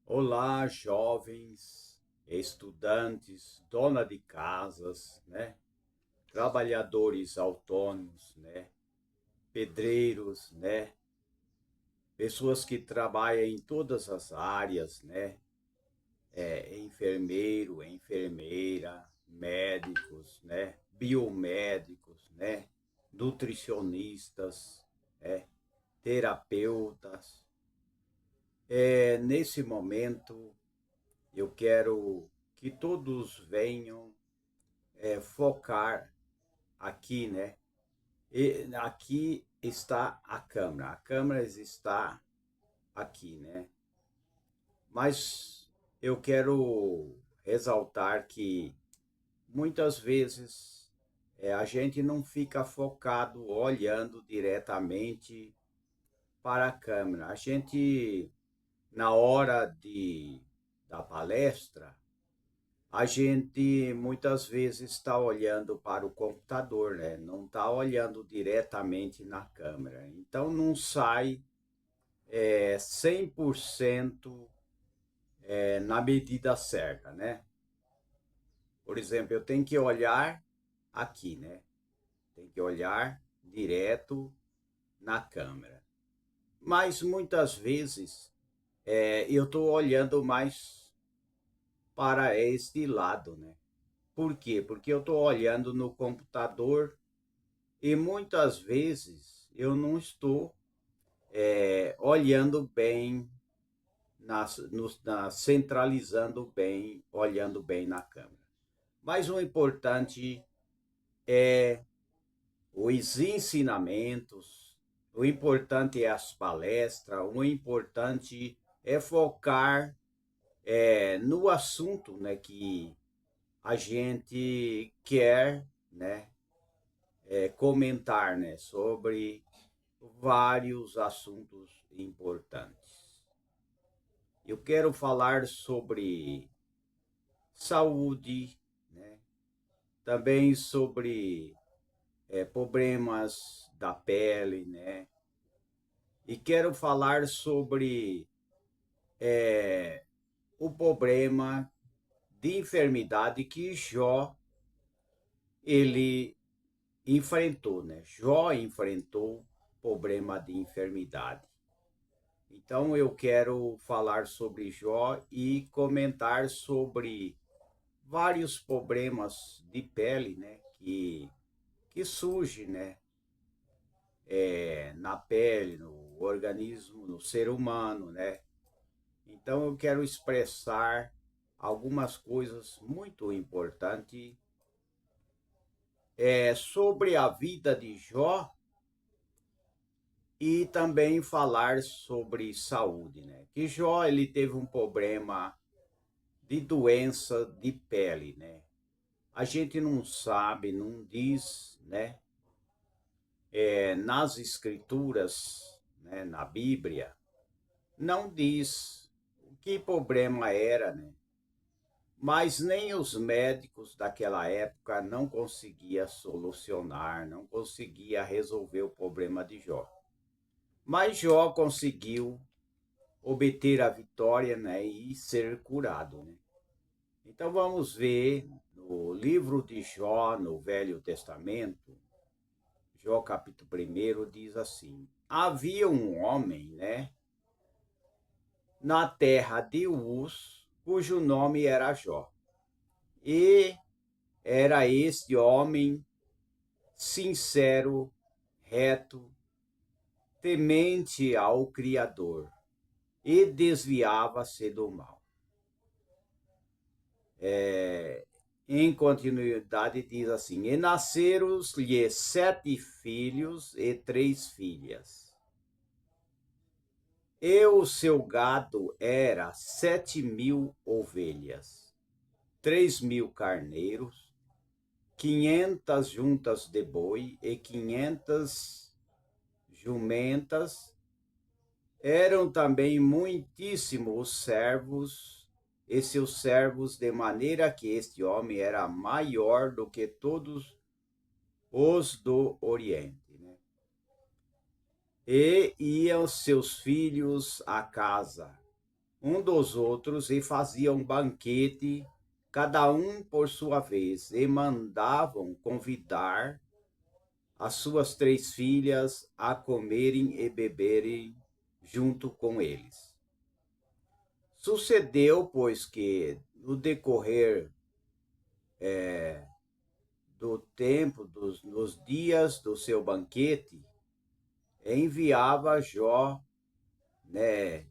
Olá, jovens, estudantes, dona de casas, né? Trabalhadores autônomos, né? Pedreiros, né? Pessoas que trabalham em todas as áreas, né? Enfermeiro, enfermeira, médicos, né? Biomédicos, né? Nutricionistas, né? Terapeutas. Nesse momento, eu quero que todos venham focar aqui, né? E aqui está a câmera está aqui, né? Mas eu quero ressaltar que muitas vezes a gente não fica focado olhando diretamente para a câmera. A gente, na hora da palestra, a gente muitas vezes está olhando para o computador, né? Não está olhando diretamente na câmera. Então não sai 100% na medida certa, né? Por exemplo, eu tenho que olhar aqui, né? Tem que olhar direto na câmera. Mas muitas vezes eu estou olhando mais para este lado, né? Por quê? Porque eu estou olhando no computador e muitas vezes eu não estou olhando bem, centralizando bem, olhando bem na câmera. Mas o importante é os ensinamentos, o importante é as palestras, o importante é focar no assunto, né, que a gente quer, né, comentar, né, sobre vários assuntos importantes. Eu quero falar sobre saúde, né? Também sobre problemas da pele, né? E quero falar sobre o problema de enfermidade que Jó ele enfrentou, né? Jó enfrentou problema de enfermidade. Então eu quero falar sobre Jó e comentar sobre vários problemas de pele, né, que surge, né, na pele, no organismo, no ser humano, né. Então eu quero expressar algumas coisas muito importantes sobre a vida de Jó e também falar sobre saúde, né. Que Jó ele teve um problema de doença de pele, né. A gente não sabe, não diz, né, nas escrituras, né, na Bíblia, não diz o que problema era, né? Mas nem os médicos daquela época não conseguia solucionar, não conseguia resolver o problema de Jó. Mas Jó conseguiu obter a vitória, né, e ser curado, né? Então vamos ver no livro de Jó, no Velho Testamento, Jó capítulo 1 diz assim: havia um homem, né, na terra de Uz, cujo nome era Jó. E era este homem sincero, reto, temente ao Criador, e desviava-se do mal. Em continuidade diz assim: e nasceram-lhe 7 filhos e 3 filhas. E o seu gado era 7.000 ovelhas, 3.000 carneiros, 500 juntas de boi e 500 jumentas. Eram também muitíssimos os servos e seus servos, de maneira que este homem era maior do que todos os do Oriente, né? E iam seus filhos à casa, um dos outros e faziam banquete, cada um por sua vez, e mandavam convidar as suas 3 filhas a comerem e beberem junto com eles. Sucedeu, pois, que no decorrer do tempo, nos dias do seu banquete, enviava Jó, né,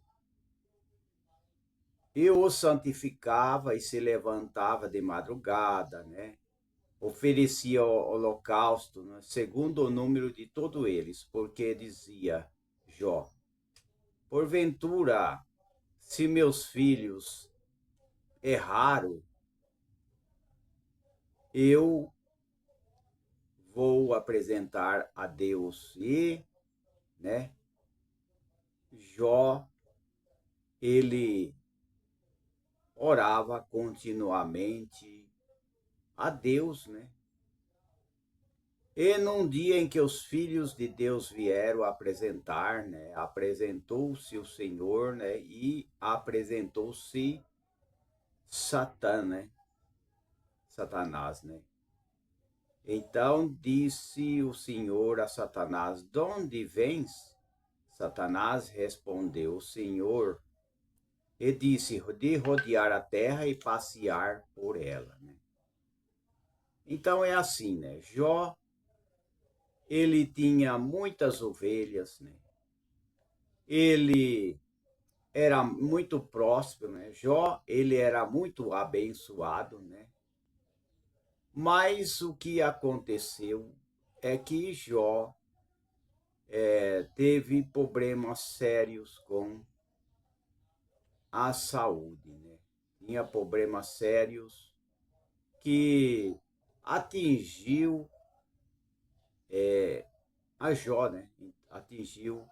e o santificava e se levantava de madrugada, né, oferecia holocausto, né, segundo o número de todos eles, porque dizia Jó: porventura, se meus filhos erraram, eu vou apresentar a Deus. E, né, Jó, ele orava continuamente a Deus, né? E num dia em que os filhos de Deus vieram apresentar, né, apresentou-se o Senhor, né, e apresentou-se Satã, né, Satanás, né. Então disse o Senhor a Satanás: de onde vens? Satanás respondeu: o Senhor, e disse: de rodear a terra e passear por ela, né. Então é assim, né, Jó, ele tinha muitas ovelhas, né, ele era muito próspero, né, Jó, ele era muito abençoado, né, mas o que aconteceu é que Jó teve problemas sérios com a saúde, né? Tinha problemas sérios que atingiu a Jó, né? Atingiu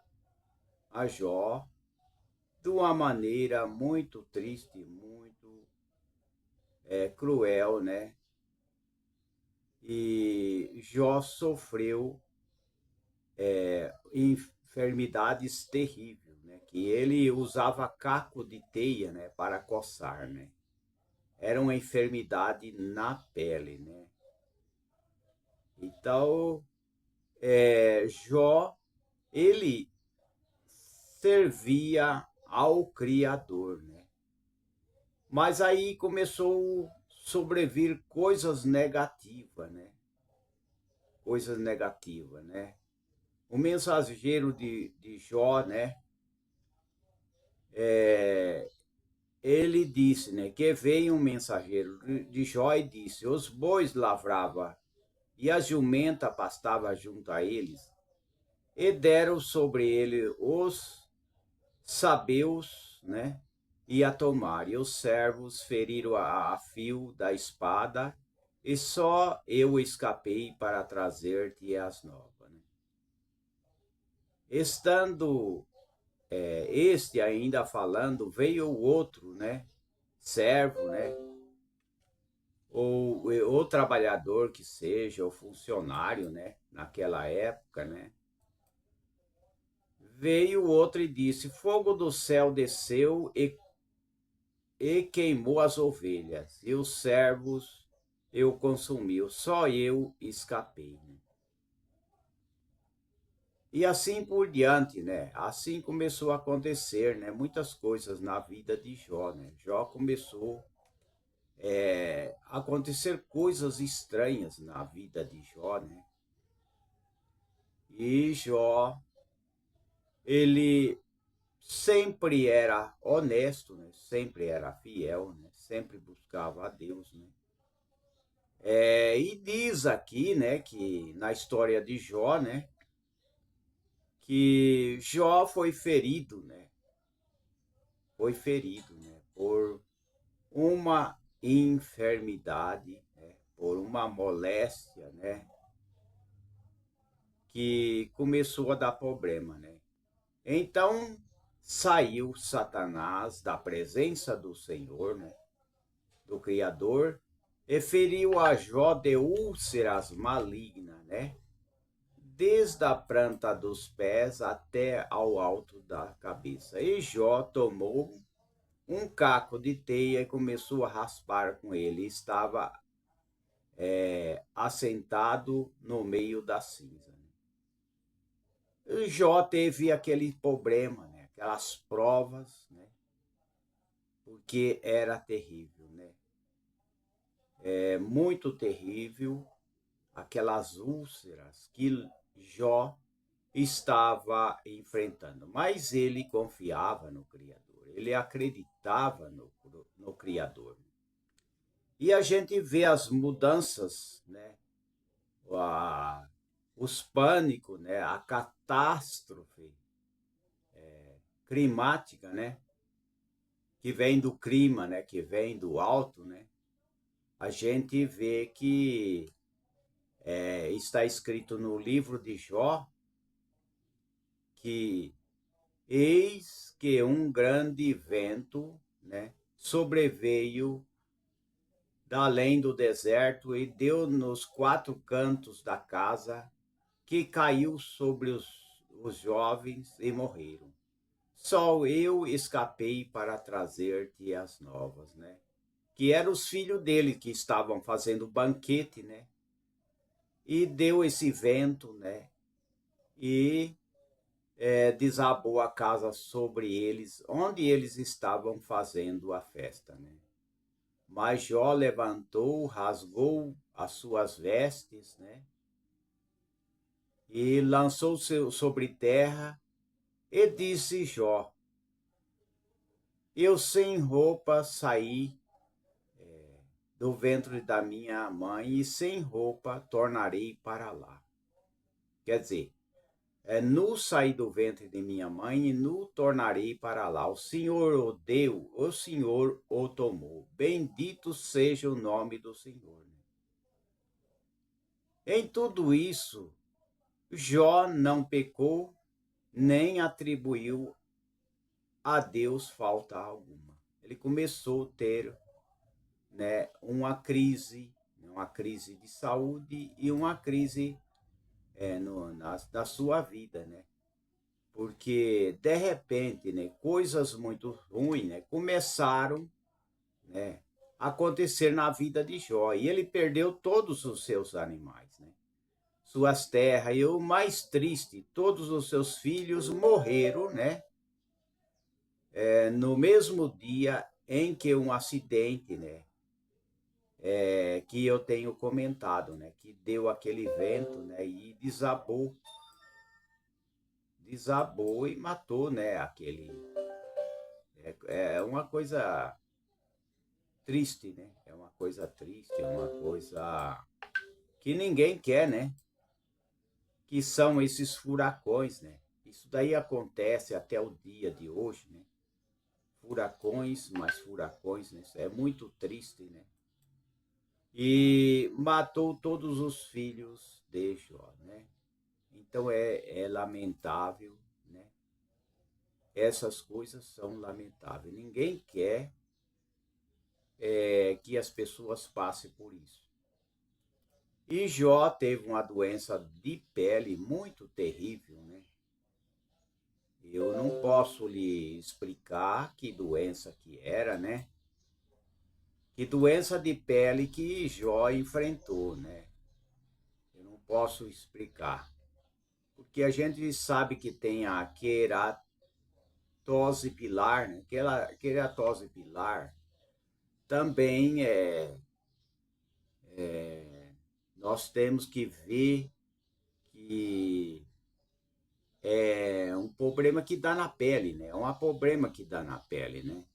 a Jó de uma maneira muito triste, muito cruel, né? E Jó sofreu enfermidades terríveis, né? Que ele usava caco de teia, né? Para coçar, né? Era uma enfermidade na pele, né? Então, Jó, ele servia ao Criador, né? Mas aí começou a sobrevir coisas negativas, né? Coisas negativas, né? O mensageiro de Jó, né? Ele disse, né? Que veio um mensageiro de Jó e disse: os bois lavrava e a jumenta pastava junto a eles, e deram sobre ele os sabeus, né? E a tomar, e os servos feriram a fio da espada, e só eu escapei para trazer-te as novas, né? Estando este ainda falando, veio o outro, né? Servo, né? Ou trabalhador que seja, ou funcionário, né? Naquela época, né? Veio o outro e disse: fogo do céu desceu e queimou as ovelhas, e os servos eu consumiu, só eu escapei, né? E assim por diante, né? Assim começou a acontecer, né? Muitas coisas na vida de Jó, né? Jó começou a acontecer coisas estranhas na vida de Jó, né? E Jó, ele sempre era honesto, né? Sempre era fiel, né? Sempre buscava a Deus, né? E diz aqui, né, que na história de Jó, né, que Jó foi ferido, né, por uma enfermidade, né, por uma moléstia, né, que começou a dar problema, né. Então saiu Satanás da presença do Senhor, né, do Criador, e feriu a Jó de úlceras malignas, né, desde a planta dos pés até ao alto da cabeça. E Jó tomou um caco de teia e começou a raspar com ele. Estava assentado no meio da cinza. E Jó teve aquele problema, né? Aquelas provas, né? Porque era terrível, né? Muito terrível, aquelas úlceras que Jó estava enfrentando. Mas ele confiava no Criador, ele acreditava no Criador. E a gente vê as mudanças, né? Os pânicos, né? A catástrofe climática, né? Que vem do clima, né? Que vem do alto, né? A gente vê que está escrito no livro de Jó que eis que um grande vento, né? Sobreveio da além do deserto e deu nos quatro cantos da casa, que caiu sobre os jovens e morreram. Só eu escapei para trazer-te as novas, né? Que eram os filhos dele que estavam fazendo banquete, né? E deu esse vento, né? E desabou a casa sobre eles, onde eles estavam fazendo a festa, né? Mas Jó levantou, rasgou as suas vestes, né? E lançou-se sobre terra, e disse Jó: eu sem roupa saí do ventre da minha mãe, e sem roupa tornarei para lá. Quer dizer, nu saí do ventre de minha mãe, e nu tornarei para lá. O Senhor o deu, o Senhor o tomou. Bendito seja o nome do Senhor. Em tudo isso, Jó não pecou, nem atribuiu a Deus falta alguma. Ele começou a ter, né, uma crise de saúde e uma crise na sua vida, né? Porque de repente, né, coisas muito ruins, né, começaram, né, a acontecer na vida de Jó, e ele perdeu todos os seus animais, né? Suas terras, e o mais triste, todos os seus filhos morreram, né? No mesmo dia em que um acidente, né? Que eu tenho comentado, né? Que deu aquele vento, né? E desabou e matou, né? Aquele é uma coisa triste, né? É uma coisa triste, é uma coisa que ninguém quer, né? Que são esses furacões, né? Isso daí acontece até o dia de hoje, né? Furacões, mais furacões, né? Isso é muito triste, né? E matou todos os filhos de Jó, né? Então é lamentável, né? Essas coisas são lamentáveis. Ninguém quer que as pessoas passem por isso. E Jó teve uma doença de pele muito terrível, né? Eu não posso lhe explicar que doença que era, né? Que doença de pele que Jó enfrentou, né? Eu não posso explicar. Porque a gente sabe que tem a queratose pilar, né? Queratose pilar também nós temos que ver que é um problema que dá na pele, né? É um problema que dá na pele, né?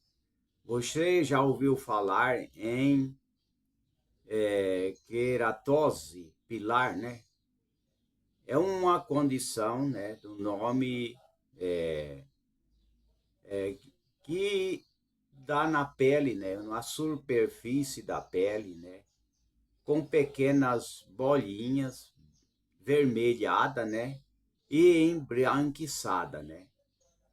Você já ouviu falar em queratose pilar, né? É uma condição, né, do nome é, que dá na pele, né, na superfície da pele, né, com pequenas bolinhas vermelhada, né, e embranquiçada, né.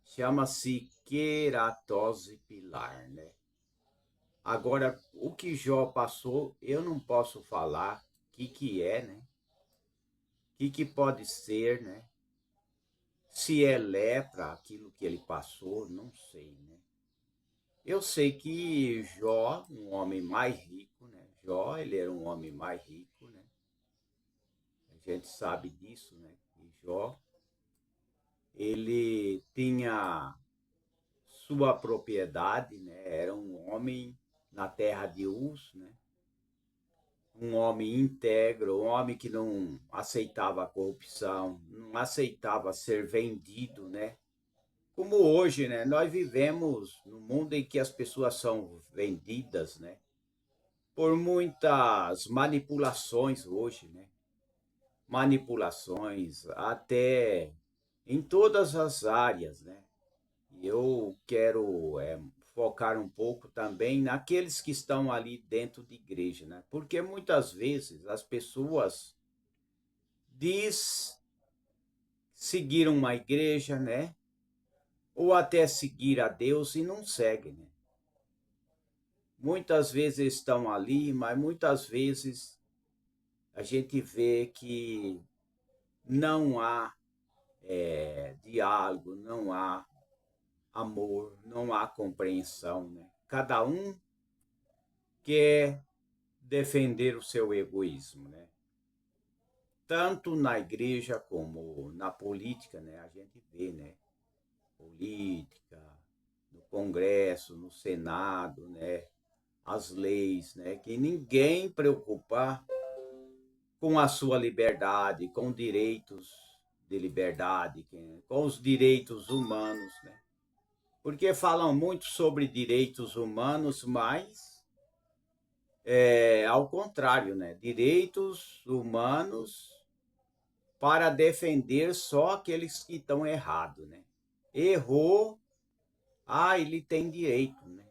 Chama-se queratose pilar, né. Agora, o que Jó passou, eu não posso falar o que é, né? Que pode ser, né? Se é lepra, aquilo que ele passou, não sei, né? Eu sei que Jó, um homem mais rico, né? Jó, ele era um homem mais rico, né? A gente sabe disso, né? Que Jó, ele tinha sua propriedade, né? Era um homem na terra de Uz, né? Um homem íntegro, um homem que não aceitava a corrupção, não aceitava ser vendido, né? Como hoje, né? Nós vivemos num mundo em que as pessoas são vendidas, né? Por muitas manipulações hoje, né? Manipulações até em todas as áreas, né? E eu quero focar um pouco também naqueles que estão ali dentro de igreja, né? Porque muitas vezes as pessoas diz seguir uma igreja, né? Ou até seguir a Deus e não seguem, né? Muitas vezes estão ali, mas muitas vezes a gente vê que não há diálogo, não há amor, não há compreensão, né? Cada um quer defender o seu egoísmo, né? Tanto na igreja como na política, né? A gente vê, né? Política, no Congresso, no Senado, né? As leis, né? Que ninguém preocupa com a sua liberdade, com direitos de liberdade, com os direitos humanos, né? Porque falam muito sobre direitos humanos, mas ao contrário, né? Direitos humanos para defender só aqueles que estão errados, né? Errou, ele tem direito, né?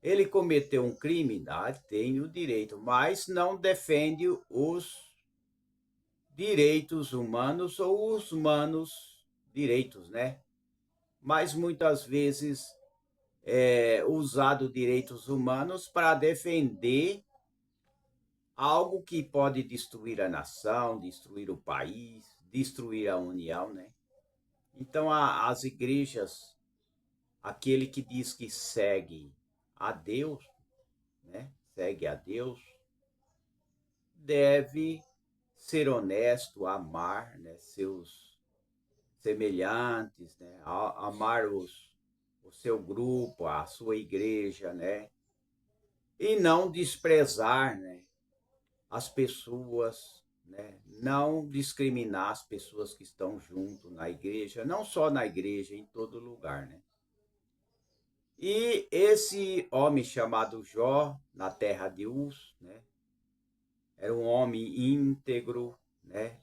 Ele cometeu um crime, tem o direito, mas não defende os direitos humanos ou os humanos direitos, né? Mas muitas vezes usado direitos humanos para defender algo que pode destruir a nação, destruir o país, destruir a união, né? Então as igrejas, aquele que diz que segue a Deus, né? Segue a Deus, deve ser honesto, amar, né, seus semelhantes, né, amar o seu grupo, a sua igreja, né, e não desprezar, né, as pessoas, né, não discriminar as pessoas que estão junto na igreja, não só na igreja, em todo lugar, né. E esse homem chamado Jó, na terra de Uz, né, era um homem íntegro, né,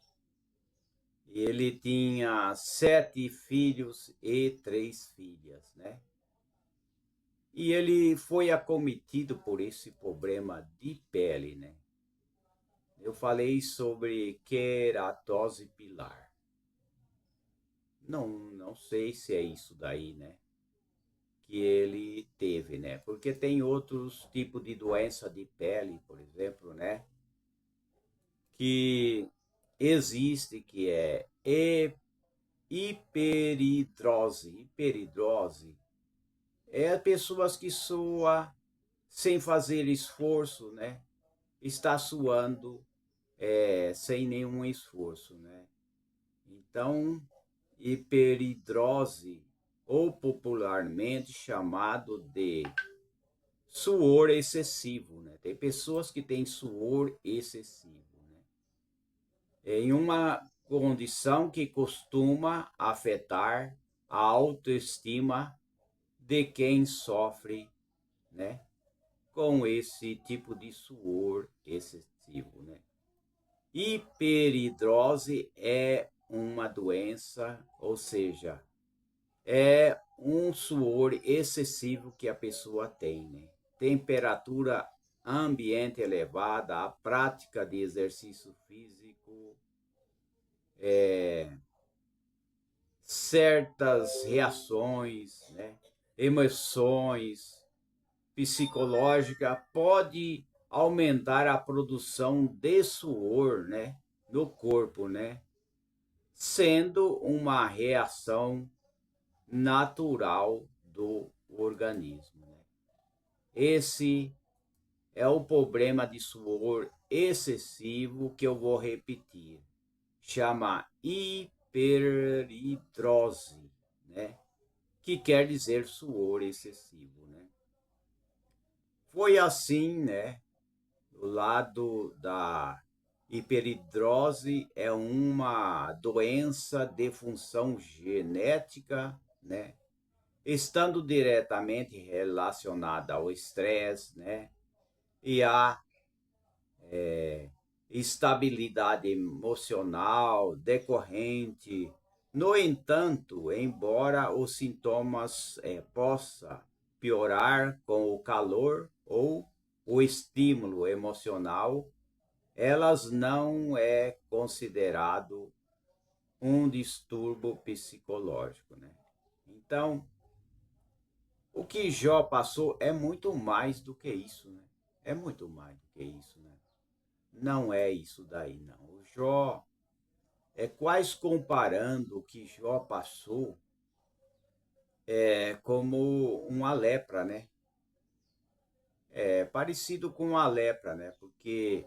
e ele tinha 7 filhos e 3 filhas, né? E ele foi acometido por esse problema de pele, né? Eu falei sobre queratose pilar. Não sei se é isso daí, né? Que ele teve, né? Porque tem outros tipos de doença de pele, por exemplo, né? Que existe, que é hiperidrose. Hiperidrose é pessoas que suam sem fazer esforço, né? Está suando sem nenhum esforço, né? Então, hiperidrose, ou popularmente chamado de suor excessivo, né? Tem pessoas que têm suor excessivo, né? Em uma condição que costuma afetar a autoestima de quem sofre, né, com esse tipo de suor excessivo, né? Hiperidrose é uma doença, ou seja, é um suor excessivo que a pessoa tem, né? Temperatura ambiente elevada, a prática de exercício físico, certas reações, né? Emoções psicológica pode aumentar a produção de suor, né, no corpo, né, sendo uma reação natural do o organismo, né? Esse é o problema de suor excessivo que eu vou repetir. Chama hiperidrose, né? Que quer dizer suor excessivo, né? Foi assim, né? Do lado da hiperidrose é uma doença de função genética, né? Estando diretamente relacionada ao estresse, né? E à estabilidade emocional decorrente. No entanto, embora os sintomas possam piorar com o calor ou o estímulo emocional, elas não é considerado um distúrbio psicológico, né? Então, o que Jó passou é muito mais do que isso, né? É muito mais do que isso, né? Não é isso daí, não. O Jó é quase comparando o que Jó passou como uma lepra, né? É parecido com uma lepra, né? Porque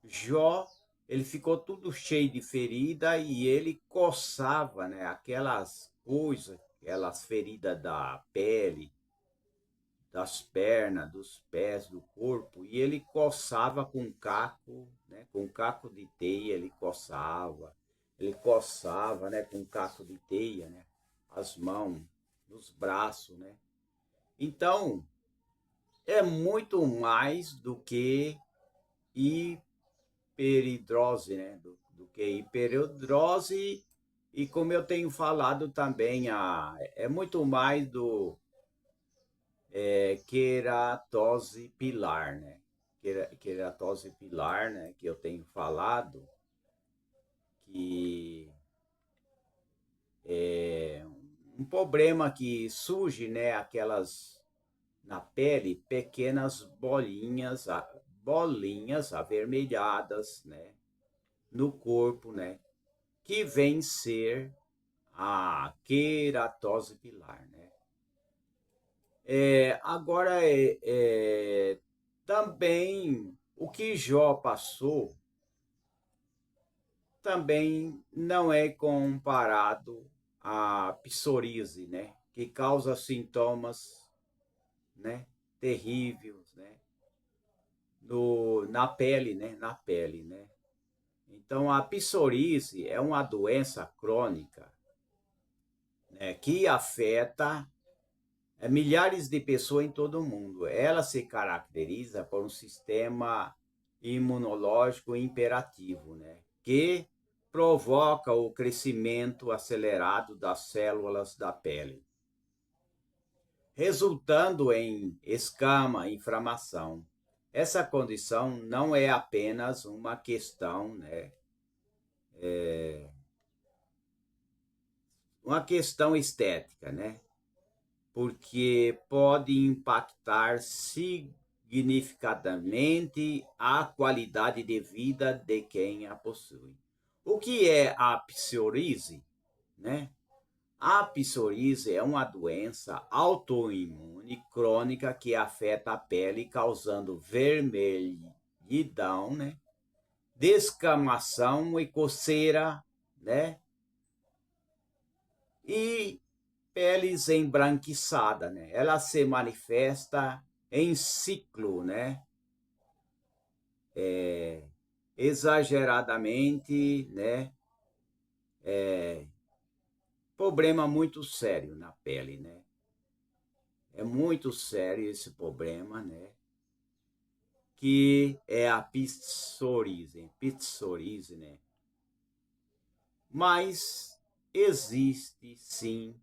Jó, ele ficou tudo cheio de ferida e ele coçava, né? Aquelas coisas, aquelas feridas da pele, das pernas, dos pés, do corpo, e ele coçava com caco, né? Com caco de teia, ele coçava, né? Com caco de teia, né? As mãos, os braços, né? Então, é muito mais do que hiperidrose, né? Do que hiperidrose, e como eu tenho falado também, é muito mais do queratose pilar, né? Queratose pilar, né? Que eu tenho falado, que é um problema que surge, né? Aquelas na pele, pequenas bolinhas avermelhadas, né? No corpo, né? Que vem ser a queratose pilar, né? Agora, também o que Jó passou também não é comparado à psoríase, né? Que causa sintomas, né? Terríveis, né? Na pele, né? Na pele, né? Então, a psoríase é uma doença crônica, né? Que afeta milhares de pessoas em todo o mundo. Ela se caracteriza por um sistema imunológico imperativo, né? Que provoca o crescimento acelerado das células da pele, resultando em escama, inflamação. Essa condição não é apenas uma questão, né, uma questão estética, né? Porque pode impactar significativamente a qualidade de vida de quem a possui. O que é a psoríase, né? A psoríase é uma doença autoimune crônica que afeta a pele, causando vermelhidão, né? Descamação e coceira, né? E peles embranquiçada, né? Ela se manifesta em ciclo, né? Exageradamente, né? Problema muito sério na pele, né? É muito sério esse problema, né? Que é a psoríase, né? Mas existe sim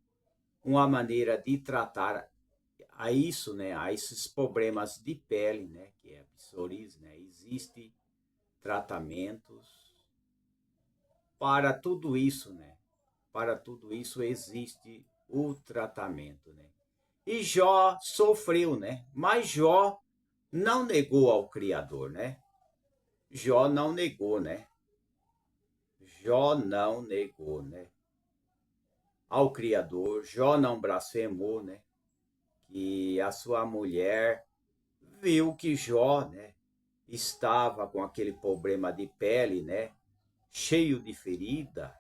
uma maneira de tratar a isso, né? A esses problemas de pele, né? Que é a psoríase, né? Existe tratamentos para tudo isso, né? Para tudo isso existe o tratamento, né? E Jó sofreu, né? Mas Jó não negou ao Criador, né? Jó não negou, né? Jó não negou, né? Ao Criador, Jó não blasfemou, né? que a sua mulher viu que Jó, né, estava com aquele problema de pele, né, cheio de ferida.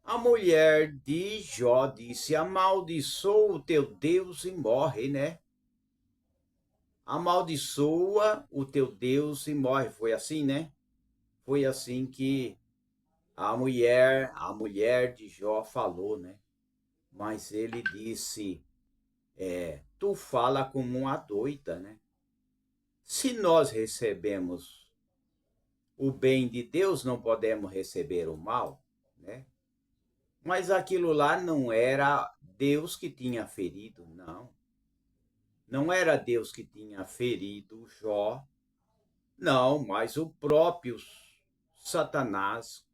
A mulher de Jó disse: amaldiçoa o teu Deus e morre, né? Amaldiçoa o teu Deus e morre. Foi assim, né? Foi assim que a mulher de Jó falou, né? Mas ele disse: tu fala como uma doida, né? Se nós recebemos o bem de Deus, não podemos receber o mal, né? Mas aquilo lá não era Deus que tinha ferido, não. Não era Deus que tinha ferido Jó, não, mas o próprio Satanás,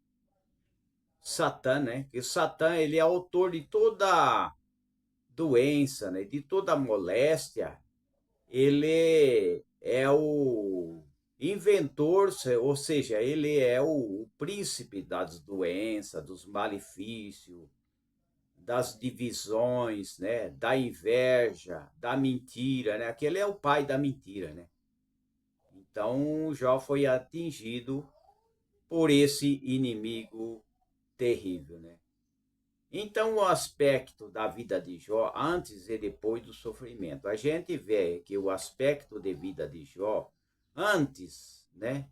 Satã, né? Que Satã, ele é autor de toda doença, né? De toda moléstia. Ele é o inventor, ou seja, ele é o príncipe das doenças, dos malefícios, das divisões, né? Da inveja, da mentira, né? Aquele é o pai da mentira, né? Então, Jó foi atingido por esse inimigo terrível, né? Então, o aspecto da vida de Jó, antes e depois do sofrimento. A gente vê que o aspecto de vida de Jó, antes, né,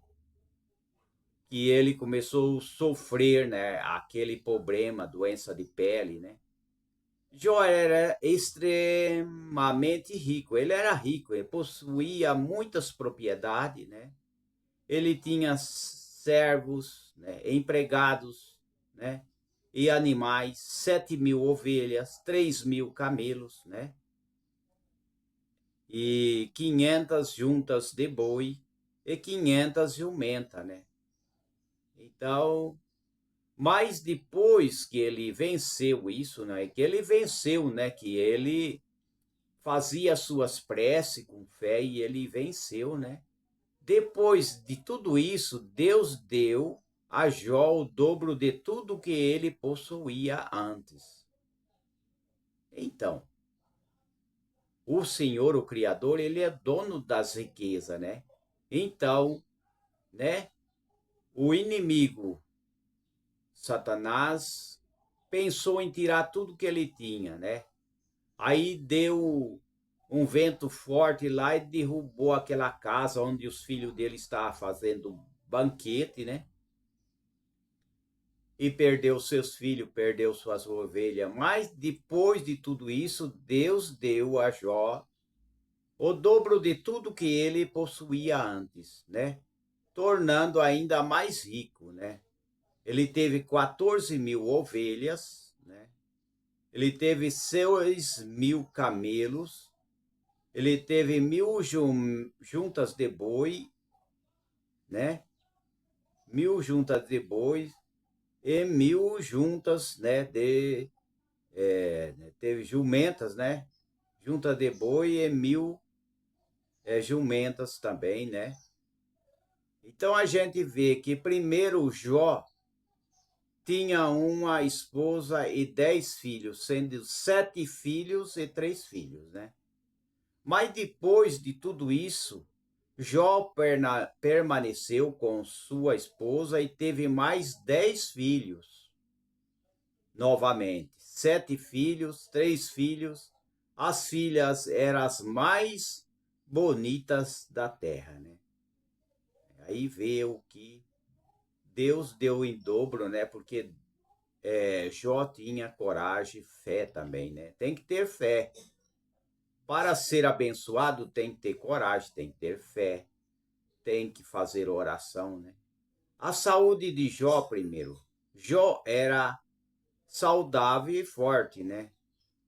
que ele começou a sofrer, né, aquele problema, doença de pele, né? Jó era extremamente rico. Ele era rico, ele possuía muitas propriedades, né? Ele tinha servos, né, empregados, né, e animais, 7.000 ovelhas, 3.000 camelos, né, e 500 juntas de boi e 500 jumentas, né. Então, mas depois que ele venceu isso, né, que ele venceu, né, que ele fazia suas preces com fé e ele venceu, né. Depois de tudo isso, Deus deu a Jó o dobro de tudo que ele possuía antes. Então, o Senhor, o Criador, ele é dono das riquezas, né? Então, né, o inimigo, Satanás, pensou em tirar tudo que ele tinha, né? Aí deu um vento forte lá e derrubou aquela casa onde os filhos dele estavam fazendo banquete, né? E perdeu seus filhos, perdeu suas ovelhas. Mas depois de tudo isso, Deus deu a Jó o dobro de tudo que ele possuía antes, né? Tornando ainda mais rico, né? Ele teve 14.000 ovelhas, né? Ele teve 6.000 camelos, ele teve 1.000 juntas de boi, né? 1.000 juntas de boi e 1.000 juntas, né, teve jumentas, né? Junta de boi e 1.000 jumentas também, né? Então a gente vê que primeiro Jó tinha uma esposa e 10 filhos, sendo 7 filhos e 3 filhos, né? Mas depois de tudo isso, Jó permaneceu com sua esposa e teve mais 10 filhos. Novamente, 7 filhos, 3 filhos. As filhas eram as mais bonitas da terra, né? Aí vê o que Deus deu em dobro, né? Porque Jó tinha coragem, fé também, né? Tem que ter fé. Para ser abençoado, tem que ter coragem, tem que ter fé, tem que fazer oração, né? A saúde de Jó primeiro. Jó era saudável e forte, né?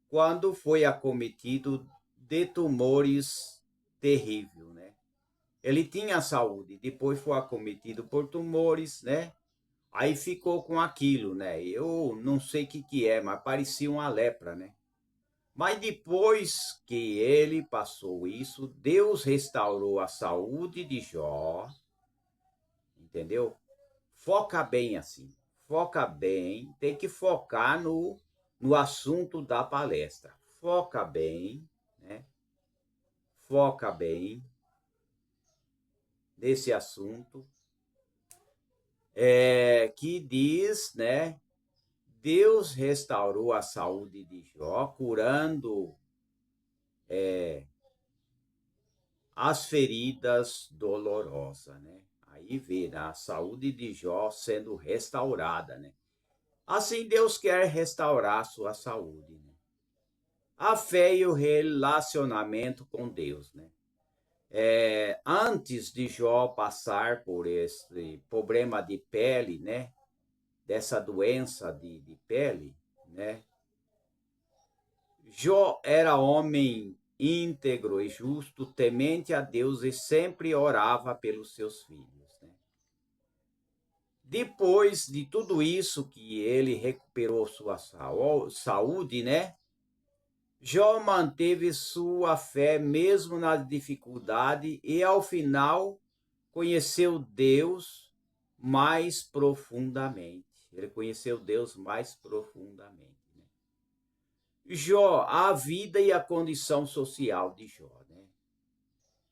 Quando foi acometido de tumores terríveis, né? Ele tinha saúde, depois foi acometido por tumores, né? Aí ficou com aquilo, né? Eu não sei o que é, mas parecia uma lepra, né? Mas depois que ele passou isso, Deus restaurou a saúde de Jó, entendeu? Foca bem assim, foca bem, tem que focar no assunto da palestra. Foca bem, né? foca bem nesse assunto, que diz, né? Deus restaurou a saúde de Jó, curando as feridas dolorosas, né? Aí vê, né, a saúde de Jó sendo restaurada, né? Assim Deus quer restaurar a sua saúde, né? A fé e o relacionamento com Deus, né? Antes de Jó passar por esse problema de pele, né? Dessa doença de pele, né? Jó era homem íntegro e justo, temente a Deus e sempre orava pelos seus filhos, né? Depois de tudo isso que ele recuperou sua saúde, né? Jó manteve sua fé mesmo na dificuldade e ao final conheceu Deus mais profundamente. Ele conheceu Deus mais profundamente. Jó, a vida e a condição social de Jó, né?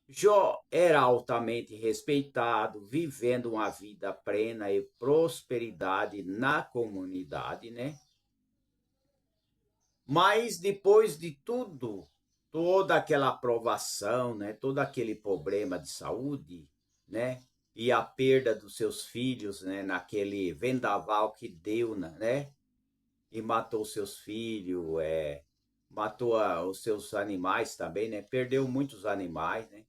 Jó era altamente respeitado, vivendo uma vida plena e prosperidade na comunidade, né? Mas depois de tudo, toda aquela aprovação, né? Todo aquele problema de saúde, né? E a perda dos seus filhos, né? Naquele vendaval que deu, né? E matou seus filhos, matou os seus animais também, né? Perdeu muitos animais, né?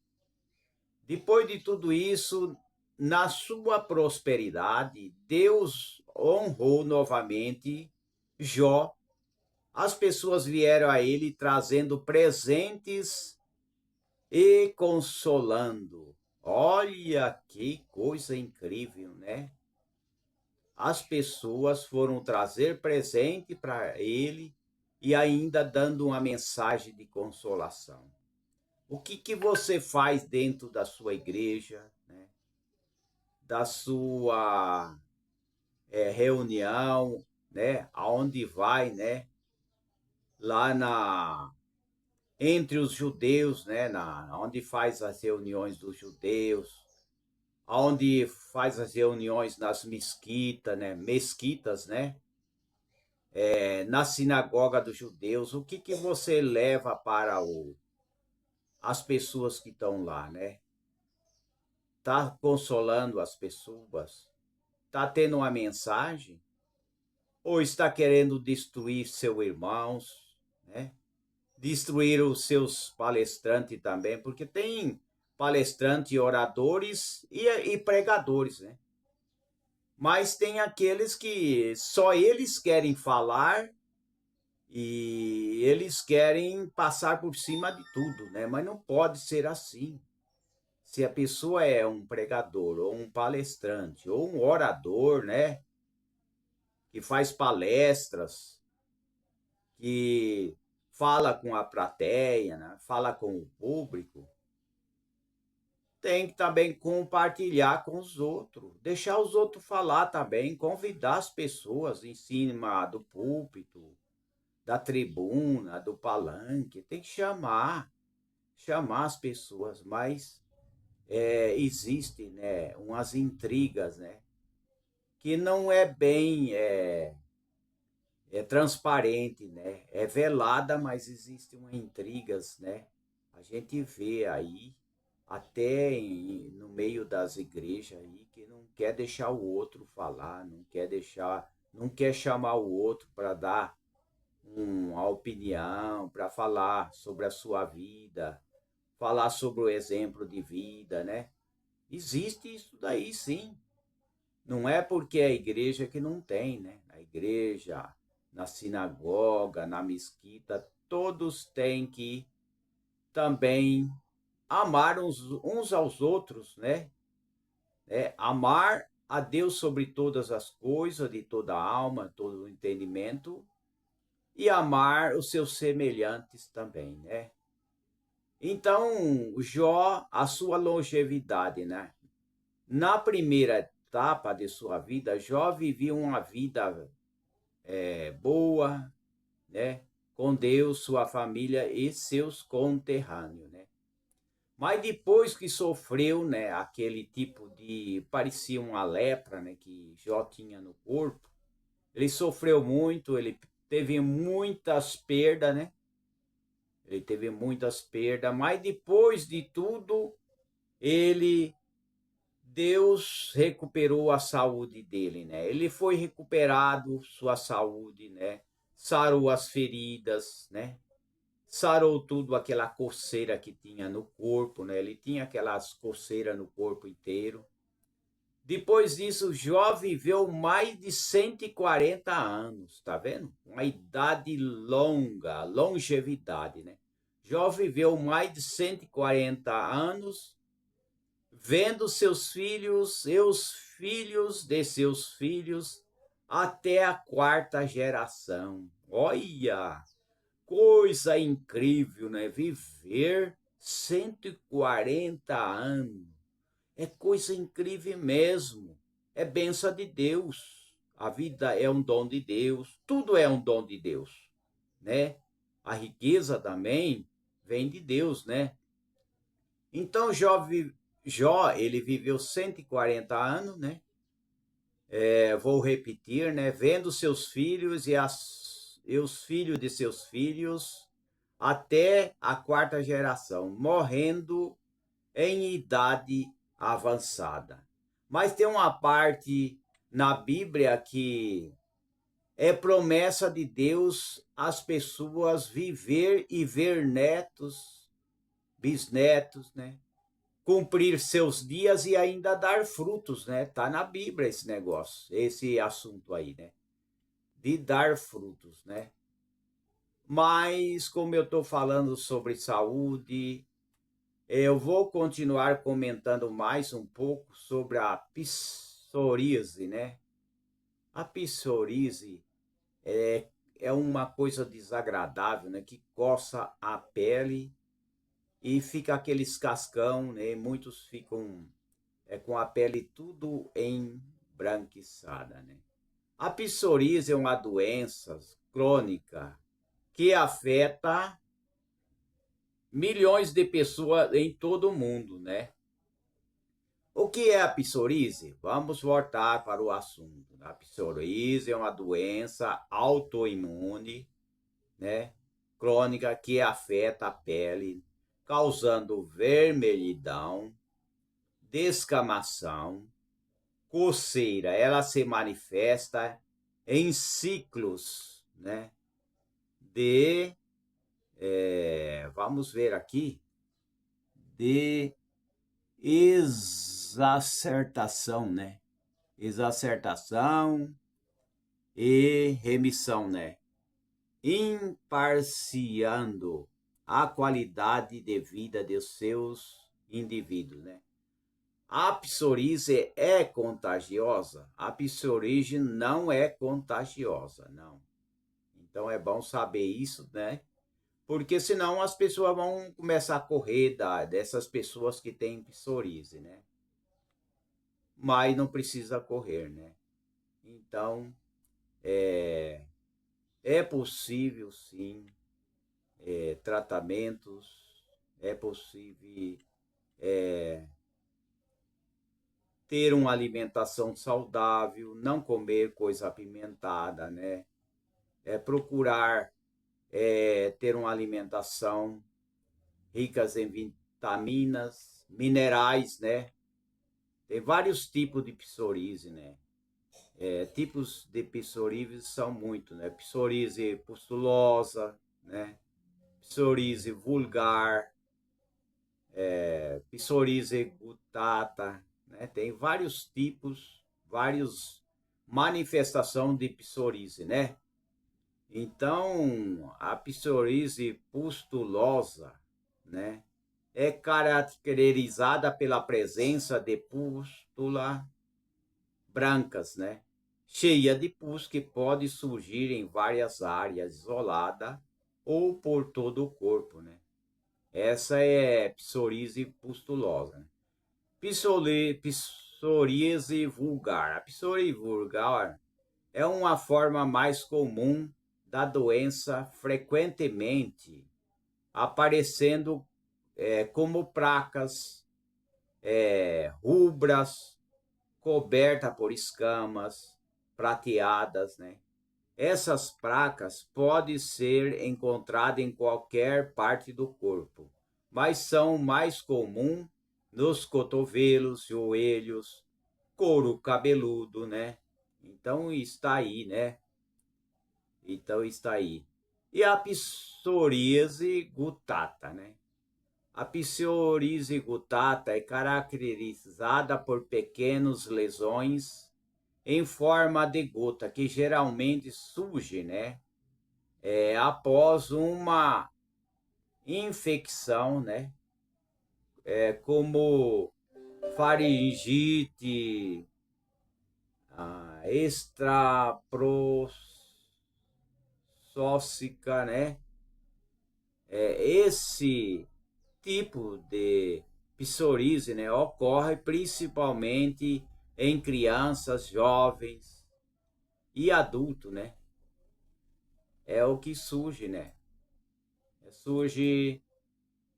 Depois de tudo isso, na sua prosperidade, Deus honrou novamente Jó. As pessoas vieram a ele trazendo presentes e consolando. Olha que coisa incrível, né? As pessoas foram trazer presente para ele e ainda dando uma mensagem de consolação. O que você faz dentro da sua igreja, né? Da sua reunião, né? Aonde vai, né? Lá entre os judeus, né? Onde faz as reuniões dos judeus, onde faz as reuniões nas mesquitas, né? Mesquitas, né? Na sinagoga dos judeus, o que você leva para as pessoas que estão lá, né? Tá consolando as pessoas? Tá tendo uma mensagem? Ou está querendo destruir seus irmãos, né? Destruir os seus palestrantes também, porque tem palestrantes, oradores e pregadores, né? Mas tem aqueles que só eles querem falar e eles querem passar por cima de tudo, né? Mas não pode ser assim. Se a pessoa é um pregador, ou um palestrante, ou um orador, né? Que faz palestras, que fala com a plateia, né? Fala com o público, tem que também compartilhar com os outros, deixar os outros falar também, convidar as pessoas em cima do púlpito, da tribuna, do palanque, tem que chamar as pessoas, mas existe, né, umas intrigas, né, que não é bem transparente, né, é velada, mas existem umas intrigas, né, a gente vê aí até no meio das igrejas aí que não quer deixar o outro falar, não quer chamar o outro para dar uma opinião, para falar sobre a sua vida, falar sobre o exemplo de vida, né? Existe isso daí, sim. Não é porque é a igreja que não tem, né? Na igreja, na sinagoga, na mesquita, todos têm que também amar uns aos outros, né? Amar a Deus sobre todas as coisas, de toda a alma, todo o entendimento, e amar os seus semelhantes também, né? Então, Jó, a sua longevidade, né? Na primeira etapa de sua vida, Jó vivia uma vida boa, né? Com Deus, sua família e seus conterrâneos, né? Mas depois que sofreu, né, aquele tipo de, parecia uma lepra, né, que Jó tinha no corpo, ele sofreu muito, ele teve muitas perdas, né? Ele teve muitas perdas, mas depois de tudo, ele Deus recuperou a saúde dele, né? Ele foi recuperado sua saúde, né? Sarou as feridas, né? Sarou tudo aquela coceira que tinha no corpo, né? Ele tinha aquelas coceiras no corpo inteiro. Depois disso, Jó viveu mais de 140 anos, tá vendo? Uma idade longa, longevidade, né? Jó viveu mais de 140 anos, vendo seus filhos e os filhos de seus filhos até a quarta geração. Olha, coisa incrível, né? Viver 140 anos. É coisa incrível mesmo. É bênção de Deus. A vida é um dom de Deus. Tudo é um dom de Deus, né? A riqueza também vem de Deus, né? Então Jó ele viveu 140 anos, né? Vou repetir, né? Vendo seus filhos e os filhos de seus filhos até a quarta geração, morrendo em idade avançada. Mas tem uma parte na Bíblia que é promessa de Deus as pessoas viver e ver netos, bisnetos, né? Cumprir seus dias e ainda dar frutos, né? Tá na Bíblia esse negócio, esse assunto aí, né? De dar frutos, né? Mas como eu estou falando sobre saúde, eu vou continuar comentando mais um pouco sobre a psoríase, né? A psoríase é uma coisa desagradável, né? Que coça a pele e fica aqueles cascão, né? Muitos ficam com a pele tudo embranquiçada, né? A psoríase é uma doença crônica que afeta milhões de pessoas em todo o mundo, né? O que é a psoríase? Vamos voltar para o assunto. A psoríase é uma doença autoimune, né, crônica que afeta a pele, causando vermelhidão, descamação, coceira. Ela se manifesta em ciclos, né, de, vamos ver aqui, de exacertação, né? Exacertação e remissão, né? Imparciando a qualidade de vida de seus indivíduos, né? A psoríase é contagiosa? A psoríase não é contagiosa, não. Então é bom saber isso, né? Porque senão as pessoas vão começar a correr dessas pessoas que têm psoríase, né? Mas não precisa correr, né? Então, é possível, sim, tratamentos, é possível ter uma alimentação saudável, não comer coisa apimentada, né? Procurar ter uma alimentação ricas em vitaminas, minerais, né? Tem vários tipos de psoríase, né? Tipos de psoríase são muitos, né? Psoríase pustulosa, né? Psoríase vulgar, psoríase gutata, né? Tem vários tipos, várias manifestações de psoríase, né? Então, a psoríase pustulosa, né? É caracterizada pela presença de pústula brancas, né? Cheia de pus que pode surgir em várias áreas isolada ou por todo o corpo, né? Essa é psoríase pustulosa, né? Psoríase vulgar. A psoríase vulgar é uma forma mais comum da doença, frequentemente aparecendo como placas rubras, coberta por escamas prateadas, né? Essas placas podem ser encontradas em qualquer parte do corpo, mas são mais comuns nos cotovelos, joelhos, couro cabeludo, né? Então está aí, né? Então está aí. E a psoríase gutata, né? A psoríase gutata é caracterizada por pequenas lesões em forma de gota que geralmente surge, né? Após uma infecção, né? Como faringite, extraprosócica, né? Esse tipo de psoríase, né, ocorre principalmente em crianças, jovens e adultos, né? É o que surge, né? Surge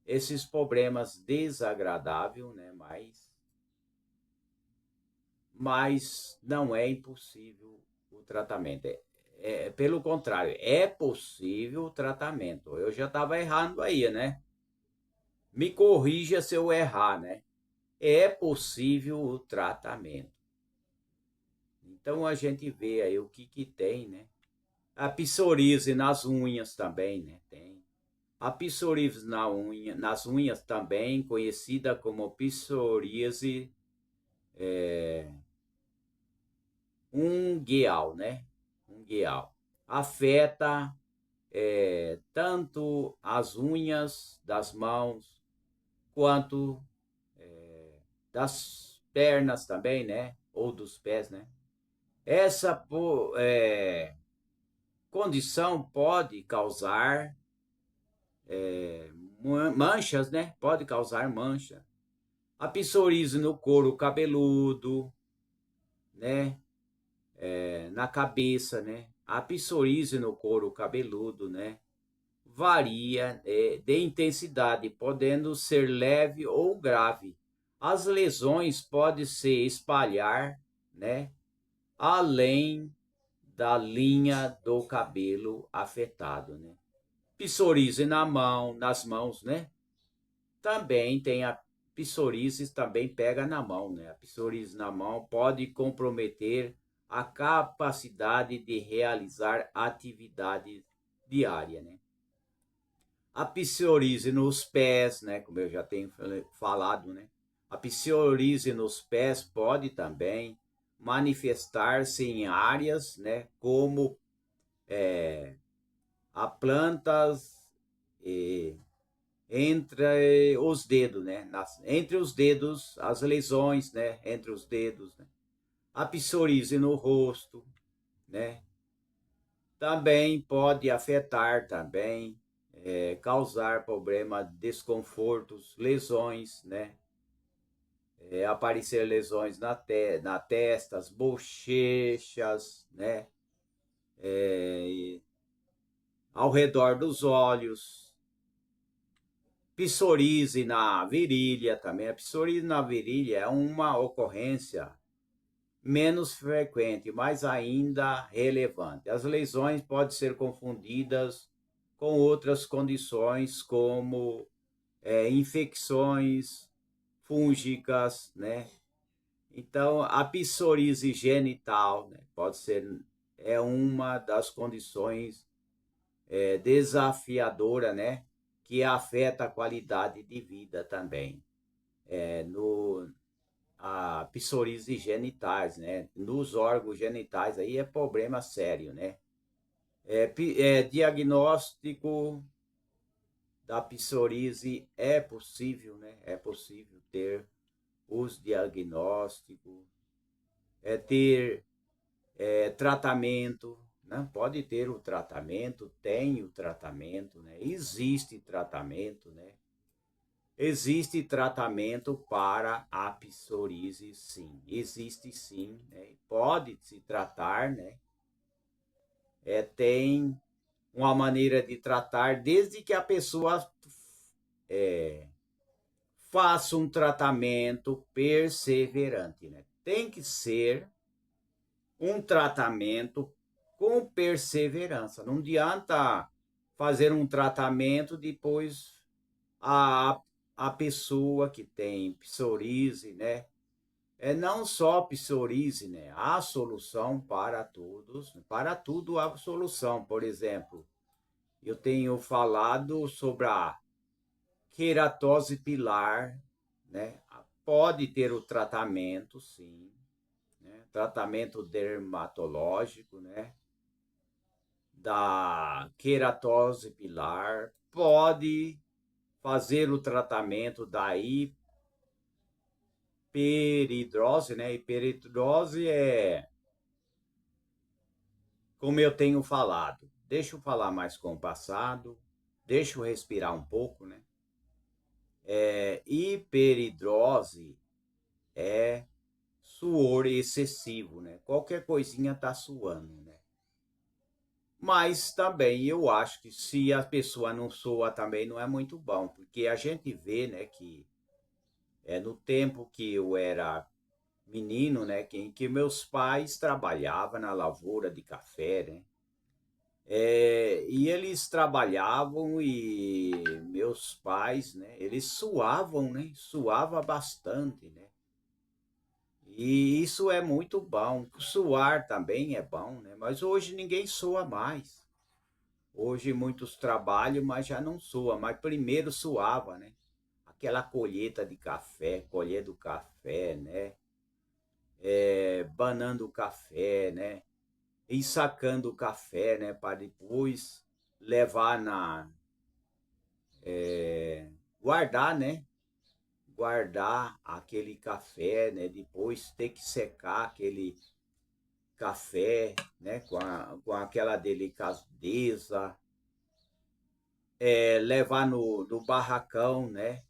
esses problemas desagradáveis, né? Mas não é impossível o tratamento. Pelo contrário, é possível o tratamento. Eu já estava errando aí, né? Me corrija se eu errar, né? É possível o tratamento. Então a gente vê aí o que tem, né? A psoríase nas unhas também, né? Tem. A psoríase nas unhas também, conhecida como psoríase ungueal, né? Ungueal. Afeta tanto as unhas das mãos quanto das pernas também, né? Ou dos pés, né? Essa condição pode causar manchas, né? Pode causar mancha. A psoríase no couro cabeludo, né? Na cabeça, né? A psoríase no couro cabeludo, né? Varia de intensidade, podendo ser leve ou grave. As lesões podem se espalhar, né? Além da linha do cabelo afetado, né? Psoríase na mão, nas mãos, né? Também tem a psoríase, também pega na mão, né? A psoríase na mão pode comprometer a capacidade de realizar atividade diária, né? A psoríase nos pés, né? Como eu já tenho falado, né? A psoríase nos pés pode também manifestar-se em áreas, né? Como a plantas entre os dedos, né? Entre os dedos, as lesões, né? Entre os dedos, né? A psoríase no rosto, né? Também pode afetar também, causar problema, desconfortos, lesões, né? Aparecer lesões na testa, as bochechas, né? Ao redor dos olhos, psoríase na virilha também. A psoríase na virilha é uma ocorrência menos frequente, mas ainda relevante. As lesões podem ser confundidas com outras condições, como infecções fúngicas, né? Então, a psoríase genital, né, pode ser uma das condições desafiadora, né, que afeta a qualidade de vida também. No A psoríase genitais, né? Nos órgãos genitais aí é problema sério, né? Diagnóstico da psoríase é possível, né? É possível ter os diagnósticos, ter tratamento, né? Pode ter o tratamento, tem o tratamento, né? Existe tratamento, né? Existe tratamento para a psoríase, sim. Existe sim, né? Pode se tratar, né? Tem uma maneira de tratar desde que a pessoa faça um tratamento perseverante, né? Tem que ser um tratamento com perseverança. Não adianta fazer um tratamento depois a, a pessoa que tem psoríase, né? Não só psoríase, né? Há solução para todos, para tudo há solução. Por exemplo, eu tenho falado sobre a queratose pilar, né? Pode ter o tratamento, sim, né? Tratamento dermatológico, né? Da queratose pilar, pode fazer o tratamento da hiperidrose, né? Hiperidrose é, como eu tenho falado, deixa eu falar mais compassado, deixa eu respirar um pouco, né? Hiperidrose é suor excessivo, né? Qualquer coisinha tá suando, né? Mas também eu acho que se a pessoa não soa também não é muito bom, porque a gente vê, né, que no tempo que eu era menino, né, que meus pais trabalhavam na lavoura de café, né? E eles trabalhavam e meus pais, né, eles suavam, né? Suava bastante, né? E isso é muito bom. Suar também é bom, né? Mas hoje ninguém soa mais. Hoje muitos trabalham, mas já não soa. Mas primeiro suava, né? Aquela colheita de café, colher do café, né? Banando o café, né? Ensacando o café, né? Para depois levar guardar, né? Guardar aquele café, né? Depois ter que secar aquele café, né? Com aquela delicadeza, levar no barracão, né?